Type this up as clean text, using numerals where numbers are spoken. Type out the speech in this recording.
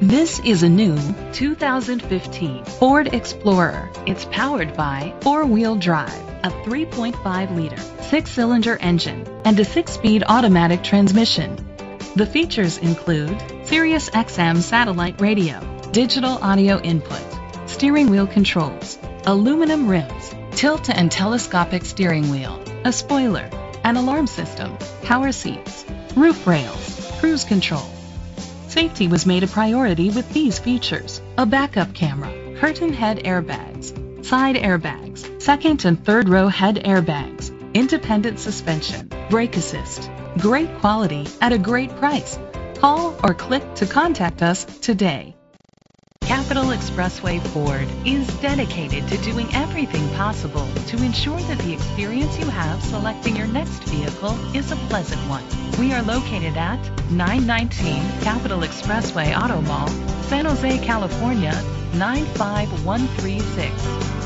This is a new 2015 Ford Explorer. It's powered by four-wheel drive, a 3.5-liter, six-cylinder engine, and a six-speed automatic transmission. The features include Sirius XM satellite radio, digital audio input, steering wheel controls, aluminum rims, tilt and telescopic steering wheel, a spoiler, an alarm system, power seats, roof rails, cruise control. Safety was made a priority with these features: a backup camera, curtain head airbags, side airbags, second and third row head airbags, independent suspension, brake assist. Great quality at a great price. Call or click to contact us today. Capital Expressway Ford is dedicated to doing everything possible to ensure that the experience you have selecting your next vehicle is a pleasant one. We are located at 919 Capital Expressway Auto Mall, San Jose, California, 95136.